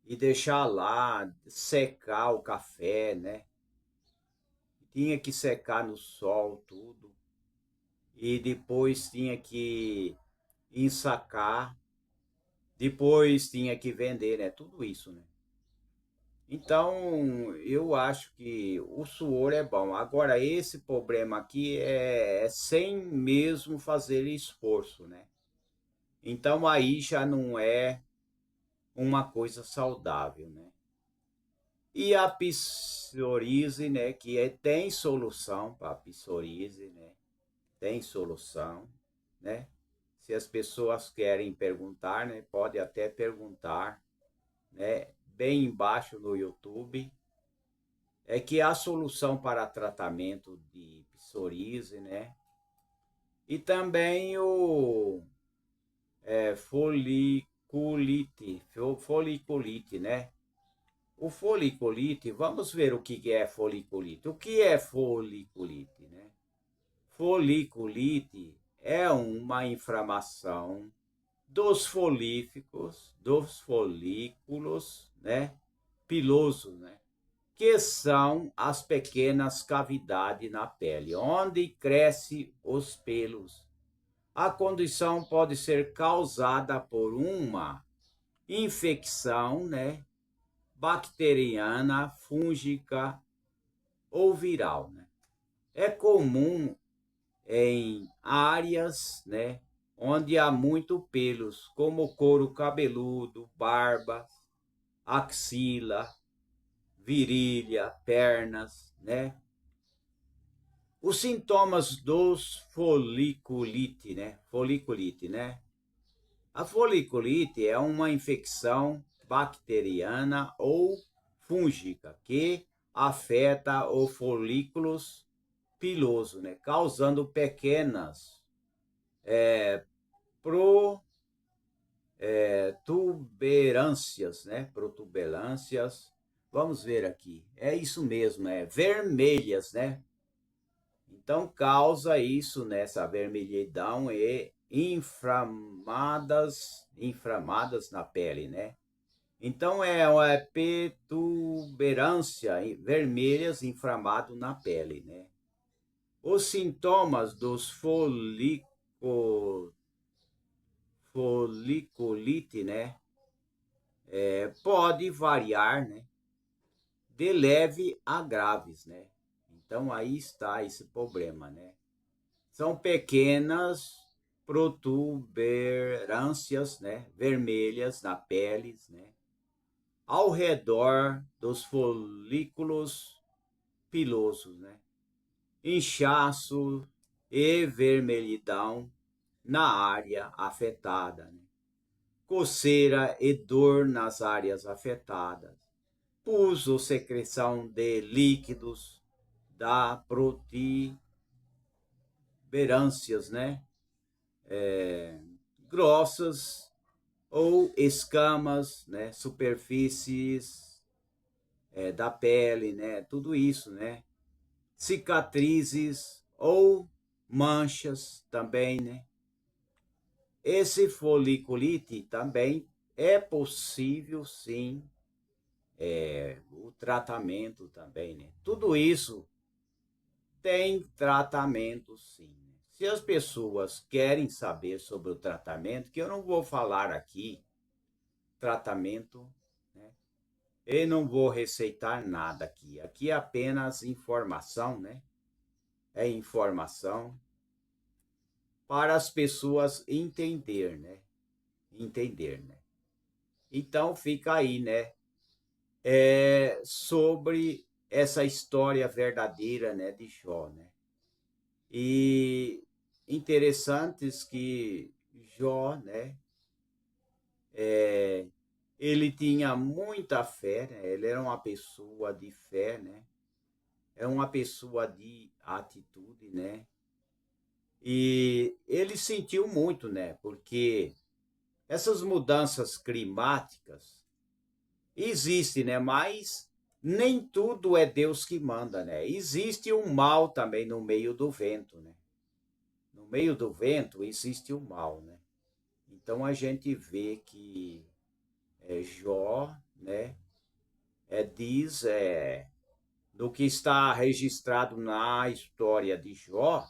E deixar lá secar o café, né? Tinha que secar no sol tudo. E depois tinha que ensacar, depois tinha que vender, né? Tudo isso, né? Então, eu acho que o suor é bom. Agora, esse problema aqui é sem mesmo fazer esforço, né? Então, aí já não é uma coisa saudável, né? E a psoríase, né? Tem solução para a psoríase, né? Tem solução, né? Se as pessoas querem perguntar, né? Pode até perguntar, né? Bem embaixo no YouTube. É que há solução para tratamento de psoríase, né? E também o foliculite, né? O foliculite, vamos ver o que é foliculite. O que é foliculite, né? Foliculite é uma inflamação dos folículos, né? Pilosos, né? Que são as pequenas cavidades na pele, onde crescem os pelos. A condição pode ser causada por uma infecção, né? Bacteriana, fúngica ou viral, né? É comum em áreas, né, onde há muito pelos, como couro cabeludo, barba, axila, virilha, pernas, né? Os sintomas dos foliculite, né? Foliculite, né? A foliculite é uma infecção bacteriana ou fúngica que afeta os folículos piloso, né? Causando pequenas protuberâncias, né? Protuberâncias. Vamos ver aqui. É isso mesmo, vermelhas, né? Então causa isso nessa vermelhidão e inflamadas na pele, né? Então é uma protuberância vermelhas inflamado na pele, né? Os sintomas dos foliculite, né? pode variar, né, de leve a graves, né? Então aí está esse problema, né? São pequenas protuberâncias, né, vermelhas na pele, né, ao redor dos folículos pilosos, né? Inchaço e vermelhidão na área afetada, né? Coceira e dor nas áreas afetadas, pus ou secreção de líquidos da protuberâncias, né? Grossas ou escamas, né? Superfícies da pele, né? Tudo isso, né? Cicatrizes ou manchas também, né? Esse foliculite também é possível, sim, o tratamento também, né? Tudo isso tem tratamento, sim. Se as pessoas querem saber sobre o tratamento, que eu não vou falar aqui, tratamento, né? Eu não vou receitar nada aqui. Aqui é apenas informação, né? É informação para as pessoas entender, né? Entender, né? Então fica aí, né? Sobre essa história verdadeira, né, de Jó, né? E interessantes que Jó, né, ele tinha muita fé, né? Ele era uma pessoa de fé, né? É uma pessoa de atitude, né? E ele sentiu muito, né? Porque essas mudanças climáticas existem, né? Mas nem tudo é Deus que manda, né? Existe o mal também no meio do vento, né? No meio do vento existe o mal, né? Então a gente vê que Jó, né? Diz do que está registrado na história de Jó.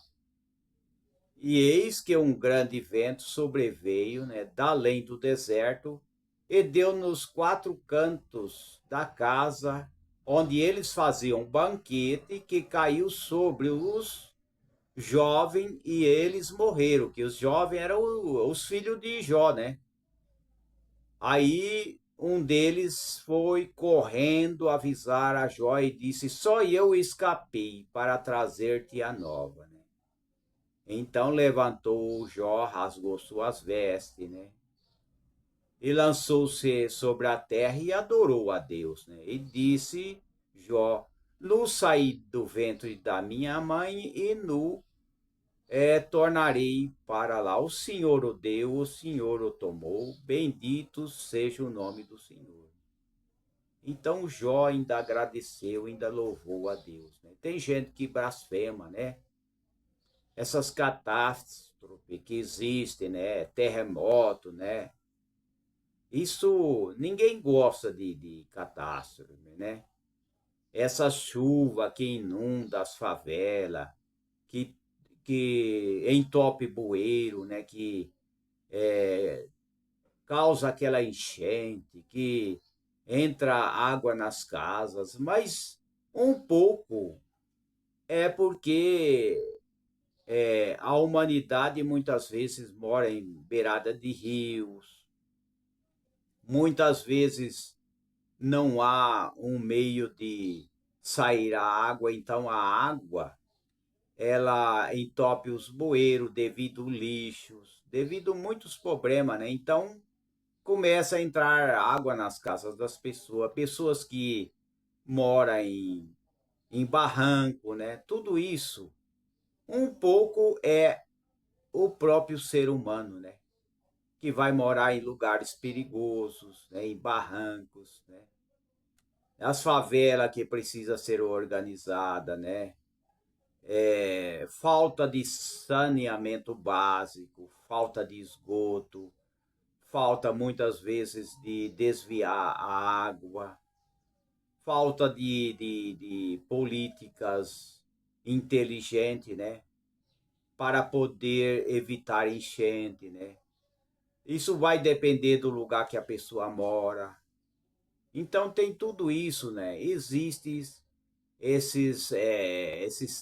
E eis que um grande vento sobreveio, né, da além do deserto, e deu nos quatro cantos da casa onde eles faziam banquete, que caiu sobre os jovens e eles morreram, que os jovens eram os filhos de Jó, né? Aí um deles foi correndo avisar a Jó e disse: Só eu escapei para trazer-te a nova, né? Então levantou Jó, rasgou suas vestes, né? E lançou-se sobre a terra e adorou a Deus, né? E disse Jó: Nu saí do ventre da minha mãe e nu tornarei para lá. O Senhor o deu, o Senhor o tomou, bendito seja o nome do Senhor. Então Jó ainda agradeceu, ainda louvou a Deus, né? Tem gente que blasfema, né? Essas catástrofes que existem, né? Terremoto, né? Isso ninguém gosta de catástrofe, né? Essa chuva que inunda as favelas, que, que entope bueiro, né? Que causa aquela enchente, que entra água nas casas, mas um pouco é porque a humanidade muitas vezes mora em beirada de rios, muitas vezes não há um meio de sair a água, então a água ela entope os bueiros devido lixos, devido muitos problemas, né? Então começa a entrar água nas casas das pessoas, pessoas que moram em barranco, né? Tudo isso um pouco é o próprio ser humano, né? Que vai morar em lugares perigosos, né? Em barrancos, né? As favelas que precisa ser organizada, né? Falta de saneamento básico, falta de esgoto, falta muitas vezes de desviar a água, falta de políticas inteligentes, né? Para poder evitar enchente, né? Isso vai depender do lugar que a pessoa mora, Então tem tudo isso, né? Existem esses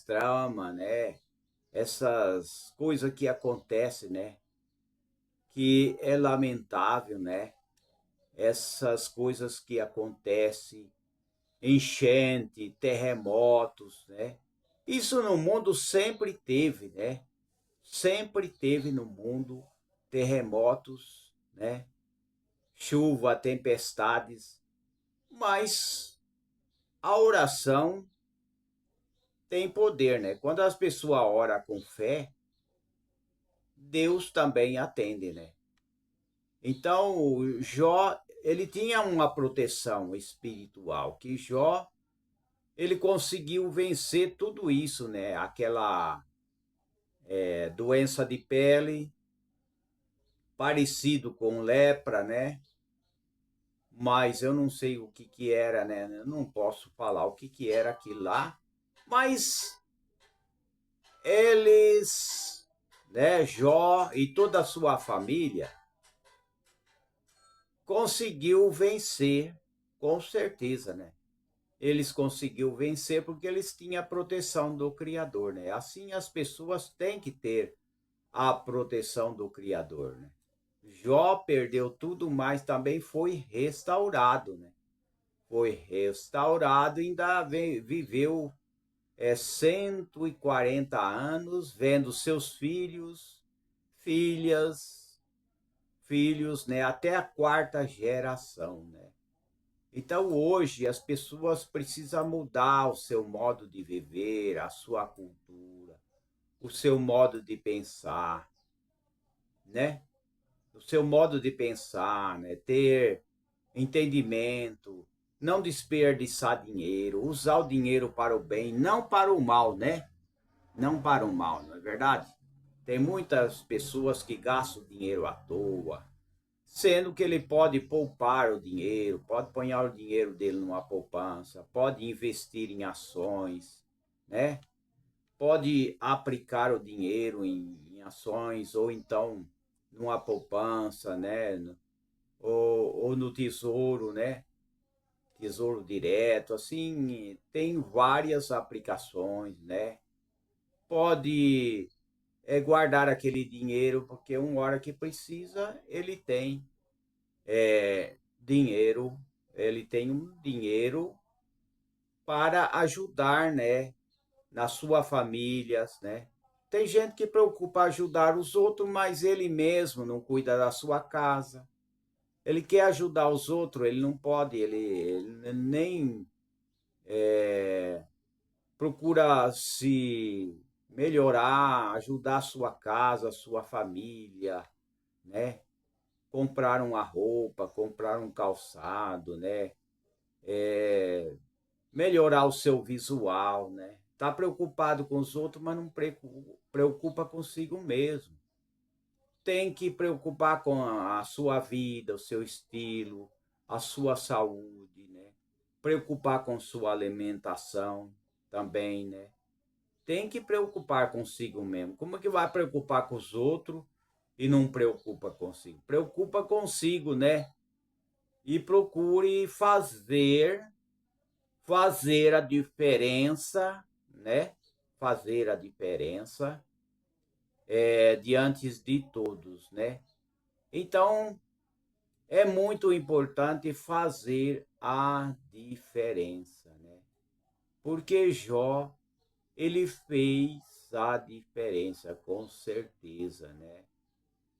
traumas, né? Essas coisas que acontecem, né? Que é lamentável, né? Essas coisas que acontecem, enchente, terremotos, né? Isso no mundo sempre teve, né? Sempre teve no mundo terremotos, né? Chuva, tempestades, mas a oração tem poder, né? Quando as pessoas oram com fé, Deus também atende, né? Então, Jó, ele tinha uma proteção espiritual, que Jó, ele conseguiu vencer tudo isso, né? Aquela doença de pele, parecido com lepra, né? Mas eu não sei o que que era, né? Eu não posso falar o que que era aquilo lá, mas eles, né, Jó e toda a sua família conseguiu vencer, com certeza, né? Eles conseguiu vencer porque eles tinham a proteção do Criador, né? Assim as pessoas têm que ter a proteção do Criador, né? Jó perdeu tudo, mas também foi restaurado, né? Foi restaurado e ainda viveu 140 anos vendo seus filhas, filhos, né? Até a quarta geração, né? Então hoje as pessoas precisam mudar o seu modo de viver, a sua cultura, o seu modo de pensar, né? O seu modo de pensar, né? Ter entendimento, não desperdiçar dinheiro, usar o dinheiro para o bem, não para o mal, né? Não para o mal, não é verdade? Tem muitas pessoas que gastam dinheiro à toa, sendo que ele pode poupar o dinheiro, pode pôr o dinheiro dele numa poupança, pode investir em ações, né? Pode aplicar o dinheiro em ações ou então numa poupança, né? Ou no tesouro, né? Tesouro direto, assim, tem várias aplicações, né? Pode guardar aquele dinheiro, porque uma hora que precisa, ele tem dinheiro, ele tem um dinheiro para ajudar, né, na sua família, né? Tem gente que preocupa ajudar os outros, mas ele mesmo não cuida da sua casa. Ele quer ajudar os outros, ele não pode, ele nem procura se melhorar, ajudar a sua casa, a sua família, né? Comprar uma roupa, comprar um calçado, né? Melhorar o seu visual, né? Tá preocupado com os outros, mas não preocupa consigo mesmo. Tem que preocupar com a sua vida, o seu estilo, a sua saúde, né? Preocupar com sua alimentação também, né? Tem que preocupar consigo mesmo. Como é que vai preocupar com os outros e não preocupa consigo? Preocupa consigo, né? E procure fazer a diferença, né? Fazer a diferença diante de todos, né? Então, é muito importante fazer a diferença, né? Porque Jó, ele fez a diferença, com certeza, né?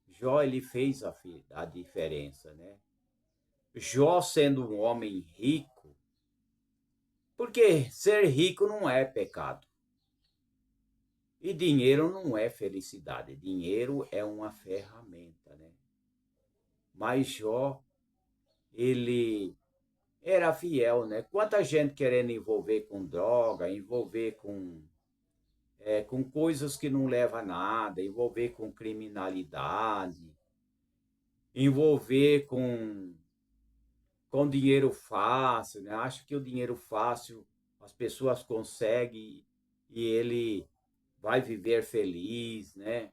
Jó, ele fez a diferença, né? Jó sendo um homem rico, porque ser rico não é pecado. E dinheiro não é felicidade, dinheiro é uma ferramenta, né? Mas Jó, ele era fiel, né? Quanta gente querendo envolver com droga, envolver com coisas que não levam a nada, envolver com criminalidade, envolver com dinheiro fácil, né? Acho que o dinheiro fácil as pessoas conseguem e ele vai viver feliz, né?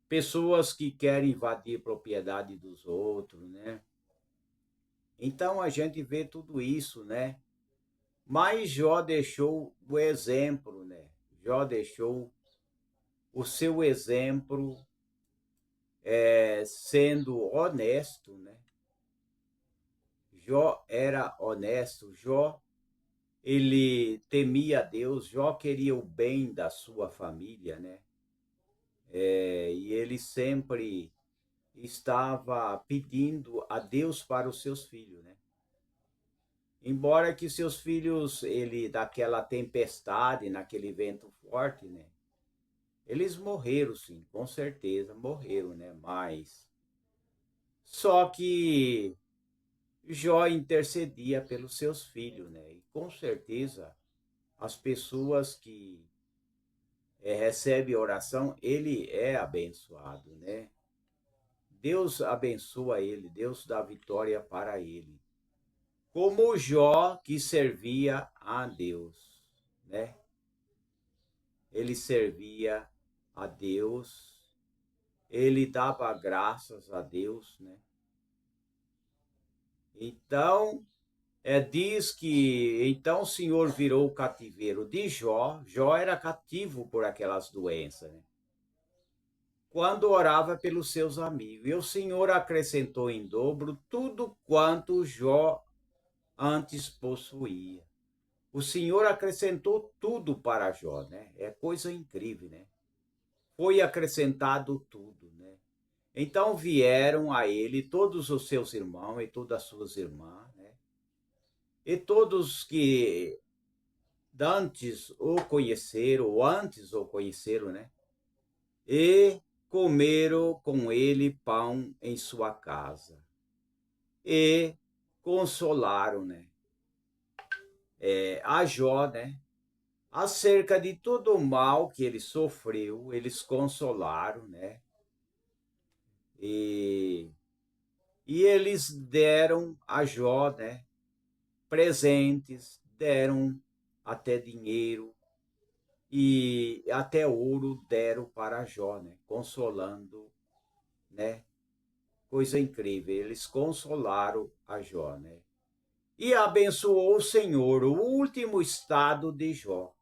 Pessoas que querem invadir propriedade dos outros, né? Então a gente vê tudo isso, né? Mas Jó deixou o exemplo, né? Jó deixou o seu exemplo sendo honesto, né? Jó era honesto, Jó ele temia Deus, Jó queria o bem da sua família, né? E ele sempre estava pedindo a Deus para os seus filhos, né? Embora que seus filhos, ele daquela tempestade, naquele vento forte, né? Eles morreram, sim, com certeza morreram, né? Mas só que Jó intercedia pelos seus filhos, né? E com certeza as pessoas que recebem oração, ele é abençoado, né? Deus abençoa ele, Deus dá vitória para ele. Como Jó que servia a Deus, né? Ele servia a Deus, ele dava graças a Deus, né? Então, diz que então o Senhor virou o cativeiro de Jó. Jó era cativo por aquelas doenças, né? Quando orava pelos seus amigos. E o Senhor acrescentou em dobro tudo quanto Jó antes possuía. O Senhor acrescentou tudo para Jó, né? É coisa incrível, né? Foi acrescentado tudo, né? Então vieram a ele todos os seus irmãos e todas as suas irmãs, né? E todos que antes o conheceram, né? E comeram com ele pão em sua casa. E consolaram, né? A Jó, né? Acerca de todo o mal que ele sofreu, eles consolaram, né? E, e eles deram a Jó, né? Presentes, deram até dinheiro e até ouro deram para Jó, né? Consolando, né? Coisa incrível, eles consolaram a Jó, né? E abençoou o Senhor o último estado de Jó,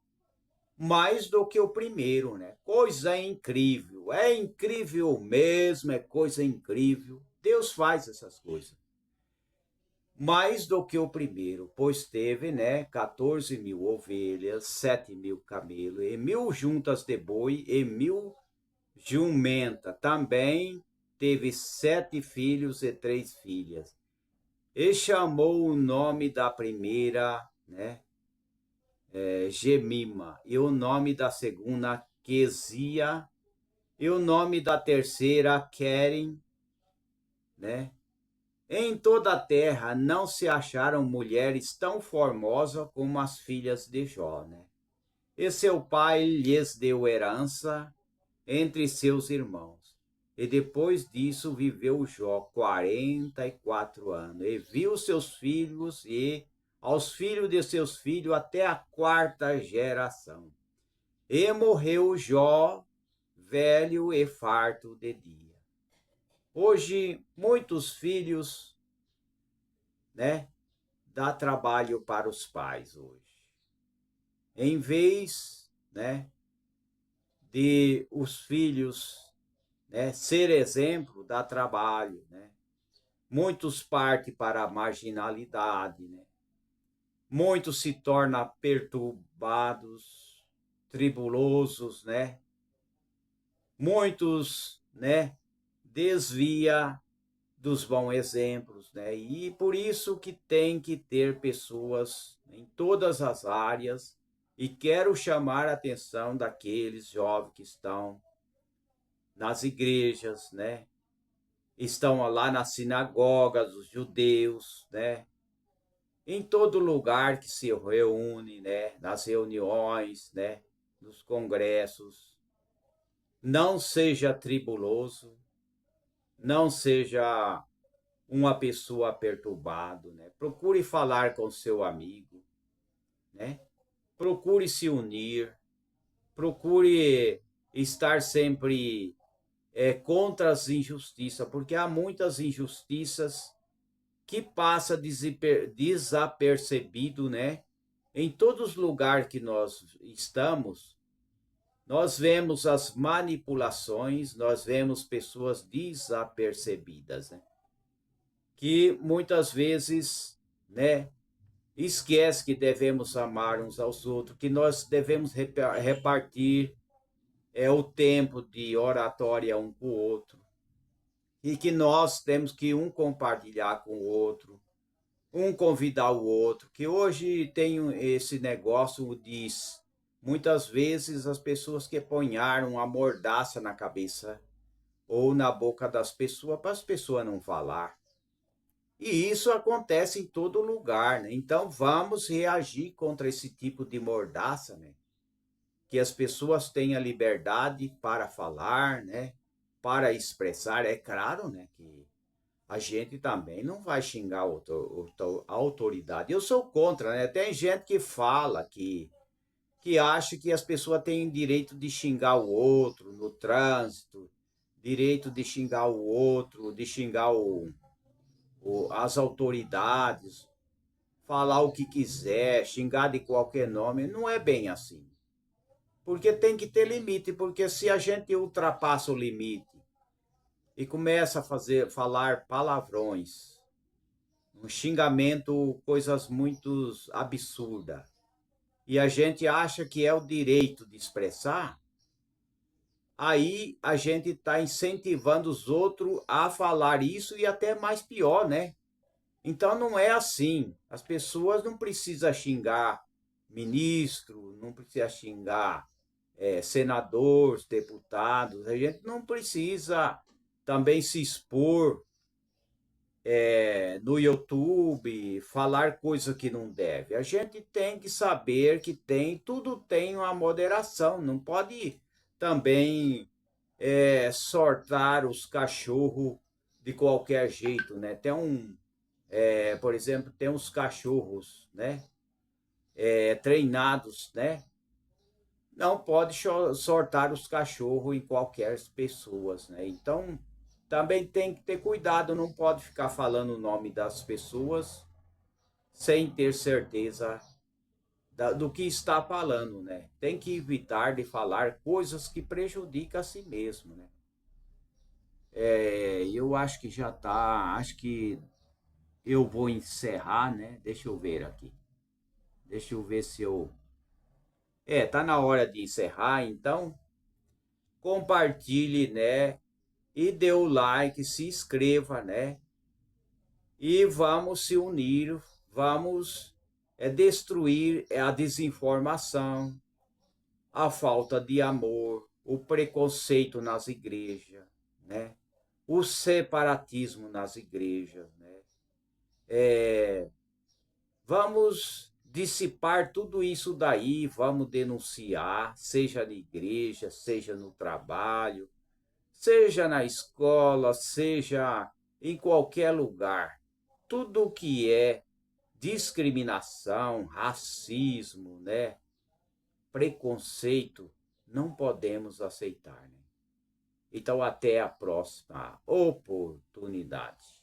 mais do que o primeiro, né? Coisa incrível, é incrível mesmo, é coisa incrível. Deus faz essas coisas. Mais do que o primeiro, pois teve, né, 14.000 ovelhas, 7.000 camelos, e 1.000 juntas de boi, e 1.000 jumenta. Também teve 7 filhos e 3 filhas. E chamou o nome da primeira, né, Gemima, e o nome da segunda, Quesia, e o nome da terceira, Querem, né? Em toda a terra não se acharam mulheres tão formosas como as filhas de Jó, né? E seu pai lhes deu herança entre seus irmãos. E depois disso viveu Jó 44 anos, e viu seus filhos e aos filhos de seus filhos até a 4ª geração. E morreu Jó, velho e farto de dia. Hoje, muitos filhos, né, dá trabalho para os pais hoje. Em vez, né, de os filhos, né, ser exemplo, dá trabalho, né? Muitos partem para a marginalidade, né? Muitos se tornam perturbados, tribulosos, né? Muitos, né, desvia dos bons exemplos, né? E por isso que tem que ter pessoas em todas as áreas. E quero chamar a atenção daqueles jovens que estão nas igrejas, né? Estão lá nas sinagogas dos judeus, né? Em todo lugar que se reúne, né? Nas reuniões, né? Nos congressos. Não seja tribuloso, não seja uma pessoa perturbada, né? Procure falar com seu amigo, né? Procure se unir, procure estar sempre contra as injustiças, porque há muitas injustiças que passa desapercebido, né? Em todos os lugares que nós estamos, nós vemos as manipulações, nós vemos pessoas desapercebidas, né? Que muitas vezes, né, esquece que devemos amar uns aos outros, que nós devemos repartir o tempo de oratória um com o outro, e que nós temos que um compartilhar com o outro, um convidar o outro, que hoje tem esse negócio de muitas vezes as pessoas que ponharam a mordaça na cabeça ou na boca das pessoas para as pessoas não falar. E isso acontece em todo lugar, né? Então vamos reagir contra esse tipo de mordaça, né? Que as pessoas tenham liberdade para falar, né? Para expressar. É claro, né? Que a gente também não vai xingar a autoridade. Eu sou contra, né? Tem gente que fala que acha que as pessoas têm direito de xingar o outro no trânsito, direito de xingar o outro, de xingar as autoridades, falar o que quiser, xingar de qualquer nome. Não é bem assim. Porque tem que ter limite, porque se a gente ultrapassa o limite e começa a falar palavrões, um xingamento, coisas muito absurdas, e a gente acha que é o direito de expressar, aí a gente está incentivando os outros a falar isso e até mais pior, né? Então não é assim. As pessoas não precisam xingar ministro, não precisa xingar senadores, deputados. A gente não precisa também se expor no YouTube, falar coisa que não deve. A gente tem que saber que tudo tem uma moderação. Não pode também sortar os cachorros de qualquer jeito, né? Por exemplo, tem uns cachorros, né? Treinados, né? Não pode sortar os cachorros em qualquer pessoas, né? Então, também tem que ter cuidado, não pode ficar falando o nome das pessoas sem ter certeza do que está falando, né? Tem que evitar de falar coisas que prejudicam a si mesmo, né? Eu acho que já tá, acho que eu vou encerrar, né? Deixa eu ver aqui. Deixa eu ver se eu. Tá na hora de encerrar, então compartilhe, né? E dê o like, se inscreva, né? E vamos se unir, vamos destruir a desinformação, a falta de amor, o preconceito nas igrejas, né? O separatismo nas igrejas, né? Vamos dissipar tudo isso daí, vamos denunciar, seja na igreja, seja no trabalho, seja na escola, seja em qualquer lugar. Tudo que é discriminação, racismo, né, preconceito, não podemos aceitar, né? Então até a próxima oportunidade.